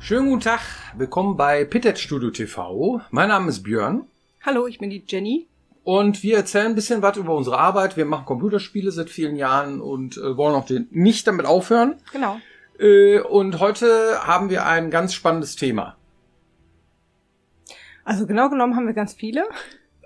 Schönen guten Tag, willkommen bei Pitted Studio TV. Mein Name ist Björn. Hallo, ich bin die Jenny. Und wir erzählen ein bisschen was über unsere Arbeit. Wir machen Computerspiele seit vielen Jahren und wollen auch nicht damit aufhören. Genau. Und heute haben wir ein ganz spannendes Thema. Also genau genommen haben wir ganz viele.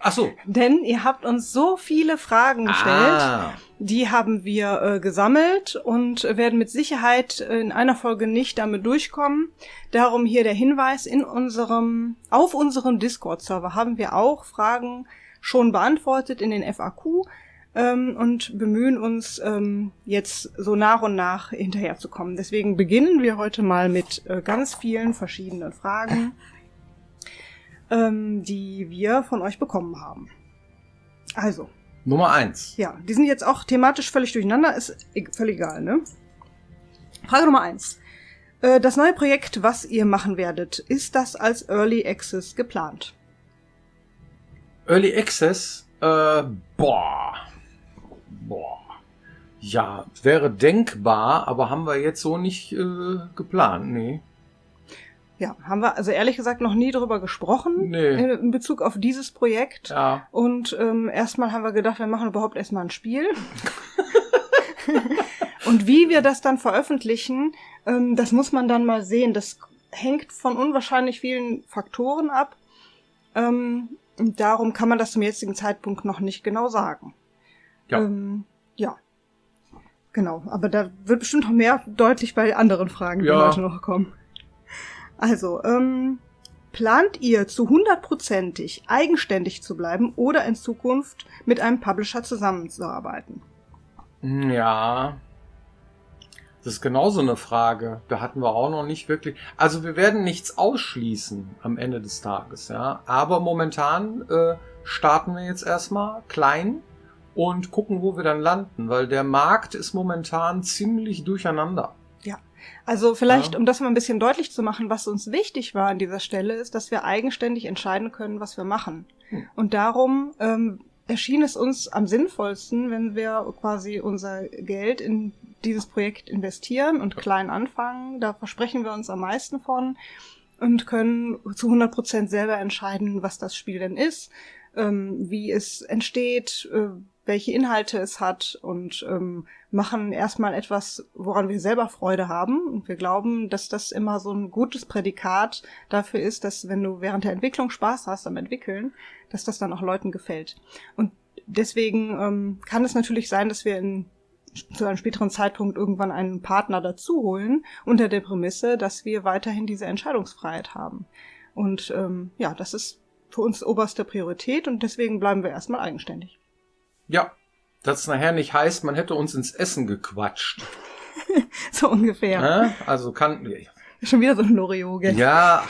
Ach so. Denn ihr habt uns so viele Fragen gestellt. Die haben wir gesammelt und werden mit Sicherheit in einer Folge nicht damit durchkommen. Darum hier der Hinweis, auf unserem Discord-Server haben wir auch Fragen schon beantwortet in den FAQ und bemühen uns jetzt so nach und nach hinterherzukommen. Deswegen beginnen wir heute mal mit ganz vielen verschiedenen Fragen, die wir von euch bekommen haben. Also. Nummer 1. Ja, die sind jetzt auch thematisch völlig durcheinander, ist völlig egal, ne? Frage Nummer 1. Das neue Projekt, was ihr machen werdet, ist das als Early Access geplant? Early Access? Ja, wäre denkbar, aber haben wir jetzt so nicht geplant, nee. Ja, haben wir also ehrlich gesagt noch nie drüber gesprochen, in Bezug auf dieses Projekt. Ja. Und erstmal haben wir gedacht, wir machen überhaupt erstmal ein Spiel. Und wie wir das dann veröffentlichen, das muss man dann mal sehen. Das hängt von unwahrscheinlich vielen Faktoren ab. Und darum kann man das zum jetzigen Zeitpunkt noch nicht genau sagen. Ja. Ja. Genau, aber da wird bestimmt noch mehr deutlich bei anderen Fragen, die heute noch kommen. Also, plant ihr zu 100%ig eigenständig zu bleiben oder in Zukunft mit einem Publisher zusammenzuarbeiten? Ja, das ist genauso eine Frage. Da hatten wir auch noch nicht wirklich... Also wir werden nichts ausschließen am Ende des Tages, ja. Aber momentan starten wir jetzt erstmal klein und gucken, wo wir dann landen, weil der Markt ist momentan ziemlich durcheinander. Ja. Also vielleicht, um das mal ein bisschen deutlich zu machen, was uns wichtig war an dieser Stelle, ist, dass wir eigenständig entscheiden können, was wir machen. Und darum erschien es uns am sinnvollsten, wenn wir quasi unser Geld in dieses Projekt investieren und klein anfangen. Da versprechen wir uns am meisten von und können zu 100% selber entscheiden, was das Spiel denn ist, wie es entsteht, welche Inhalte es hat und machen erstmal etwas, woran wir selber Freude haben. Und wir glauben, dass das immer so ein gutes Prädikat dafür ist, dass wenn du während der Entwicklung Spaß hast am Entwickeln, dass das dann auch Leuten gefällt. Und deswegen kann es natürlich sein, dass wir zu einem späteren Zeitpunkt irgendwann einen Partner dazu holen, unter der Prämisse, dass wir weiterhin diese Entscheidungsfreiheit haben. Und das ist für uns oberste Priorität und deswegen bleiben wir erstmal eigenständig. Ja, das nachher nicht heißt, man hätte uns ins Essen gequatscht. So ungefähr. Ja, also schon wieder so ein Loriot, gell? Ja,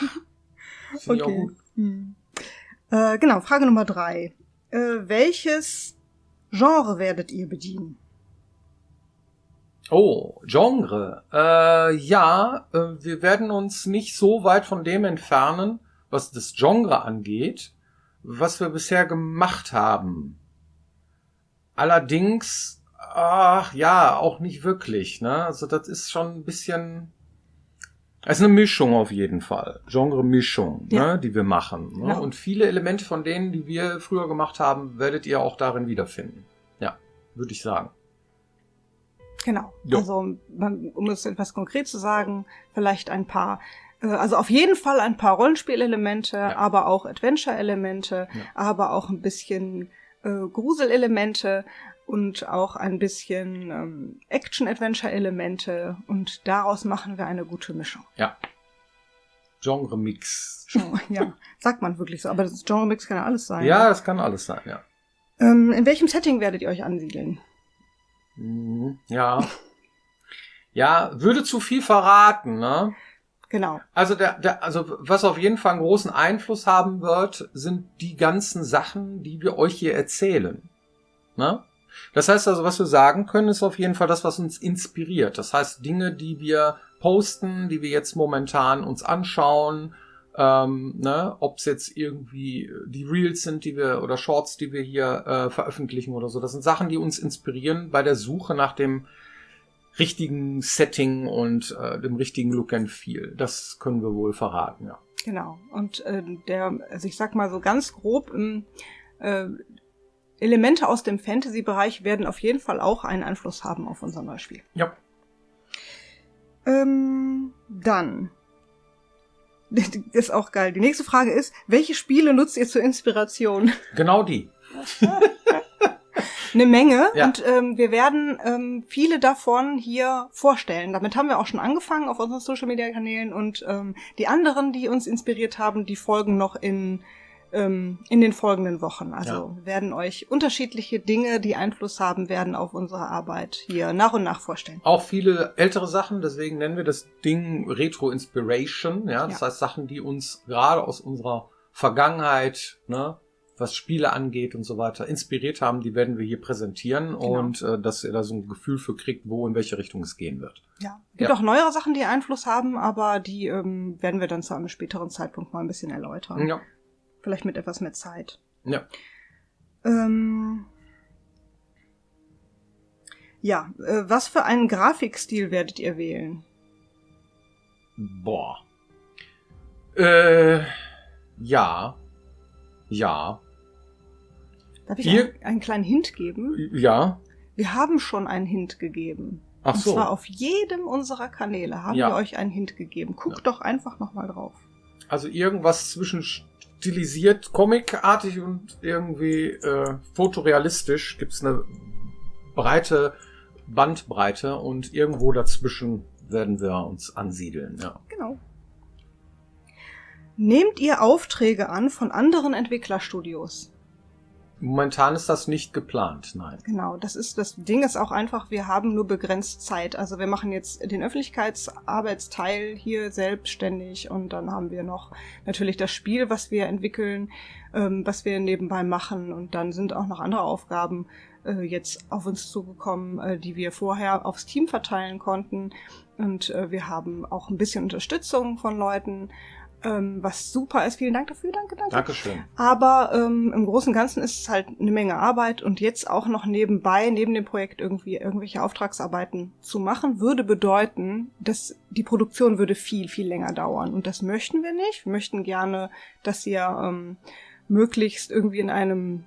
finde ich auch Okay. gut. Genau, Frage Nummer 3. Welches Genre werdet ihr bedienen? Oh, Genre. Wir werden uns nicht so weit von dem entfernen, was das Genre angeht, was wir bisher gemacht haben. Allerdings, auch nicht wirklich, ne? Also das ist schon ein bisschen, also eine Mischung auf jeden Fall. Genre-Mischung, ne, die wir machen. Ne? Genau. Und viele Elemente von denen, die wir früher gemacht haben, werdet ihr auch darin wiederfinden. Ja, würde ich sagen. Genau. Jo. Also, um es etwas konkret zu sagen, vielleicht ein paar, also auf jeden Fall ein paar Rollenspielelemente, aber auch Adventure-Elemente, aber auch ein bisschen Gruselelemente und auch ein bisschen Action-Adventure-Elemente und daraus machen wir eine gute Mischung. Ja. Genre-Mix. Ja, sagt man wirklich so, aber das Genre-Mix kann ja alles sein. Ja, das kann alles sein, ja. In welchem Setting werdet ihr euch ansiedeln? Ja. Ja, würde zu viel verraten, ne? Genau. Also also was auf jeden Fall einen großen Einfluss haben wird, sind die ganzen Sachen, die wir euch hier erzählen. Ne? Das heißt also, was wir sagen können, ist auf jeden Fall das, was uns inspiriert. Das heißt, Dinge, die wir posten, die wir jetzt momentan uns anschauen, ob es jetzt irgendwie die Reels sind, oder Shorts, die wir hier veröffentlichen oder so. Das sind Sachen, die uns inspirieren bei der Suche nach dem richtigen Setting und dem richtigen Look and Feel. Das können wir wohl verraten, ja. Genau. Und also ich sag mal so ganz grob, Elemente aus dem Fantasy-Bereich werden auf jeden Fall auch einen Einfluss haben auf unser neues Spiel. Ja. Dann ist auch geil. Die nächste Frage ist, welche Spiele nutzt ihr zur Inspiration? Genau die. Eine Menge. Ja. Und wir werden viele davon hier vorstellen. Damit haben wir auch schon angefangen auf unseren Social-Media-Kanälen. Und die anderen, die uns inspiriert haben, die folgen noch in den folgenden Wochen. Also wir werden euch unterschiedliche Dinge, die Einfluss haben werden auf unsere Arbeit, hier nach und nach vorstellen. Auch viele ältere Sachen, deswegen nennen wir das Ding Retro Inspiration. Ja, das heißt Sachen, die uns gerade aus unserer Vergangenheit, ne, was Spiele angeht und so weiter, inspiriert haben, die werden wir hier präsentieren. Genau. Und dass ihr da so ein Gefühl für kriegt, wo in welche Richtung es gehen wird. Ja, es gibt auch neuere Sachen, die Einfluss haben, aber die werden wir dann zu einem späteren Zeitpunkt mal ein bisschen erläutern. Ja. Vielleicht mit etwas mehr Zeit. Ja. Was für einen Grafikstil werdet ihr wählen? Boah. Ja. Darf ich einen kleinen Hint geben? Ja. Wir haben schon einen Hint gegeben. Ach so. Und zwar auf jedem unserer Kanäle haben wir euch einen Hint gegeben. Guckt doch einfach nochmal drauf. Also irgendwas zwischen stilisiert, comicartig und irgendwie fotorealistisch. Gibt's eine breite Bandbreite und irgendwo dazwischen werden wir uns ansiedeln. Ja. Genau. Nehmt ihr Aufträge an von anderen Entwicklerstudios? Momentan ist das nicht geplant, nein. Genau, das Ding ist auch einfach, wir haben nur begrenzt Zeit. Also wir machen jetzt den Öffentlichkeitsarbeitsteil hier selbstständig und dann haben wir noch natürlich das Spiel, was wir entwickeln, was wir nebenbei machen und dann sind auch noch andere Aufgaben jetzt auf uns zugekommen, die wir vorher aufs Team verteilen konnten und wir haben auch ein bisschen Unterstützung von Leuten, was super ist. Vielen Dank dafür. Danke. Dankeschön. Aber im Großen und Ganzen ist es halt eine Menge Arbeit und jetzt auch noch nebenbei, neben dem Projekt irgendwelche Auftragsarbeiten zu machen, würde bedeuten, dass die Produktion würde viel, viel länger dauern. Und das möchten wir nicht. Wir möchten gerne, dass ihr möglichst irgendwie in einem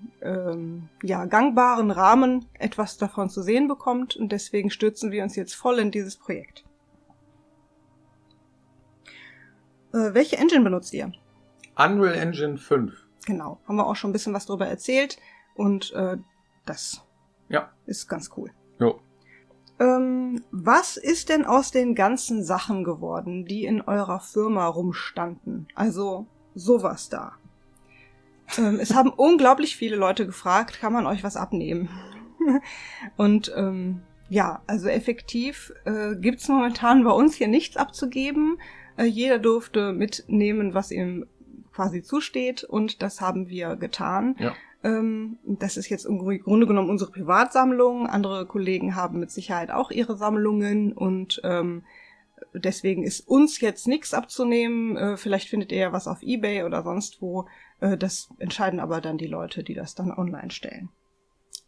gangbaren Rahmen etwas davon zu sehen bekommt. Und deswegen stürzen wir uns jetzt voll in dieses Projekt. Welche Engine benutzt ihr? Unreal Engine 5. Genau, haben wir auch schon ein bisschen was drüber erzählt und das ist ganz cool. Jo. Was ist denn aus den ganzen Sachen geworden, die in eurer Firma rumstanden? Also sowas da. Es haben unglaublich viele Leute gefragt, kann man euch was abnehmen? Und also effektiv gibt's momentan bei uns hier nichts abzugeben. Jeder durfte mitnehmen, was ihm quasi zusteht und das haben wir getan. Ja. Das ist jetzt im Grunde genommen unsere Privatsammlung. Andere Kollegen haben mit Sicherheit auch ihre Sammlungen und deswegen ist uns jetzt nichts abzunehmen. Vielleicht findet ihr ja was auf eBay oder sonst wo. Das entscheiden aber dann die Leute, die das dann online stellen.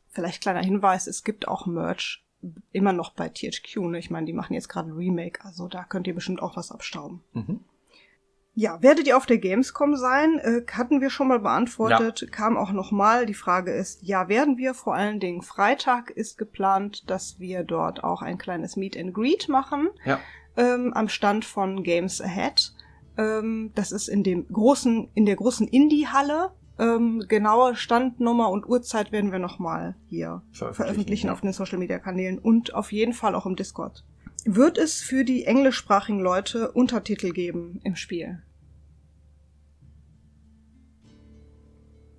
Vielleicht kleiner Hinweis, es gibt auch Merch immer noch bei THQ, ne? Ich meine, die machen jetzt gerade ein Remake, also da könnt ihr bestimmt auch was abstauben. Mhm. Ja, werdet ihr auf der Gamescom sein? Hatten wir schon mal beantwortet, kam auch nochmal. Die Frage ist, werden wir. Vor allen Dingen Freitag ist geplant, dass wir dort auch ein kleines Meet and Greet machen. Ja. Am Stand von Games Ahead. Das ist in der großen Indie-Halle. Genaue Standnummer und Uhrzeit werden wir nochmal hier veröffentlichen auf den Social-Media-Kanälen und auf jeden Fall auch im Discord. Wird es für die englischsprachigen Leute Untertitel geben im Spiel?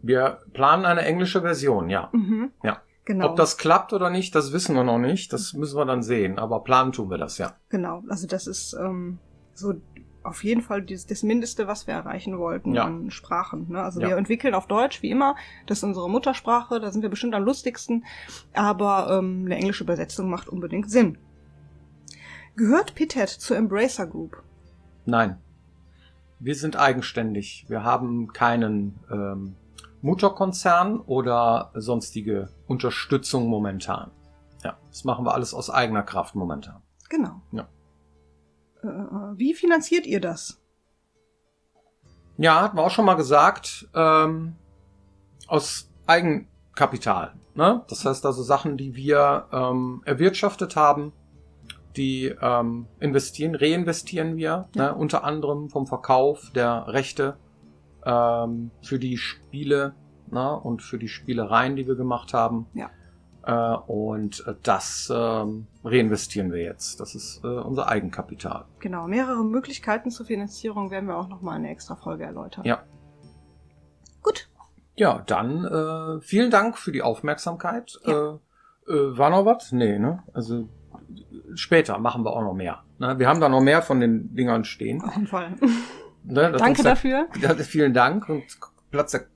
Wir planen eine englische Version, ja. Mhm. Ja. Genau. Ob das klappt oder nicht, das wissen wir noch nicht. Das müssen wir dann sehen. Aber planen tun wir das, ja. Genau, also das ist so auf jeden Fall das Mindeste, was wir erreichen wollten an Sprachen. Ne? Also wir entwickeln auf Deutsch, wie immer. Das ist unsere Muttersprache, da sind wir bestimmt am lustigsten. Aber eine englische Übersetzung macht unbedingt Sinn. Gehört Pithead zur Embracer Group? Nein. Wir sind eigenständig. Wir haben keinen Mutterkonzern oder sonstige Unterstützung momentan. Ja, das machen wir alles aus eigener Kraft momentan. Genau. Ja. Wie finanziert ihr das? Ja, hatten wir auch schon mal gesagt, aus Eigenkapital. Ne? Das heißt also Sachen, die wir erwirtschaftet haben, die reinvestieren wir, ne? Unter anderem vom Verkauf der Rechte für die Spiele, ne? Und für die Spielereien, die wir gemacht haben. Ja. Und das reinvestieren wir jetzt. Das ist unser Eigenkapital. Genau, mehrere Möglichkeiten zur Finanzierung werden wir auch nochmal in einer extra Folge erläutern. Ja. Gut. Ja, dann vielen Dank für die Aufmerksamkeit. Ja. War noch was? Nee, ne? Also später machen wir auch noch mehr. Ne? Wir haben da noch mehr von den Dingern stehen. Auf jeden Fall. Ne? Danke dafür. Ja, vielen Dank. Und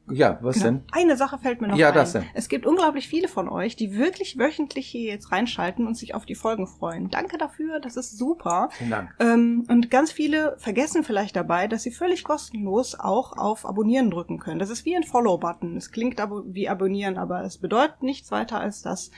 ja, was Genau. denn? Eine Sache fällt mir noch Ja, ein. das denn. Es gibt unglaublich viele von euch, die wirklich wöchentlich hier jetzt reinschalten und sich auf die Folgen freuen. Danke dafür, das ist super. Vielen Dank. Und ganz viele vergessen vielleicht dabei, dass sie völlig kostenlos auch auf Abonnieren drücken können. Das ist wie ein Follow-Button. Es klingt wie Abonnieren, aber es bedeutet nichts weiter, als dass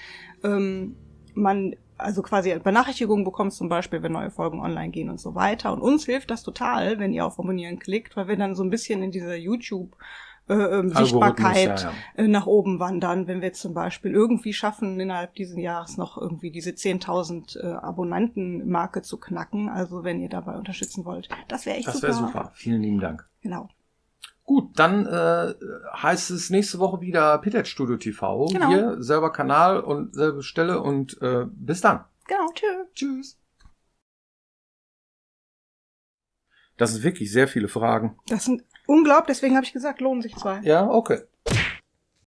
man also quasi Benachrichtigungen bekommt, zum Beispiel, wenn neue Folgen online gehen und so weiter. Und uns hilft das total, wenn ihr auf Abonnieren klickt, weil wir dann so ein bisschen in dieser YouTube-Sichtbarkeit nach oben wandern, wenn wir jetzt zum Beispiel irgendwie schaffen, innerhalb dieses Jahres noch irgendwie diese 10.000 Abonnenten-Marke zu knacken. Also wenn ihr dabei unterstützen wollt. Das wäre echt super. Das wäre super. Vielen lieben Dank. Genau. Gut, dann heißt es nächste Woche wieder Pitted Studio TV. Genau. Hier, selber Kanal und selbe Stelle und bis dann. Genau, tschüss. Tschüss. Das sind wirklich sehr viele Fragen. Das sind unglaublich, deswegen habe ich gesagt, lohnen sich 2. Ja, okay.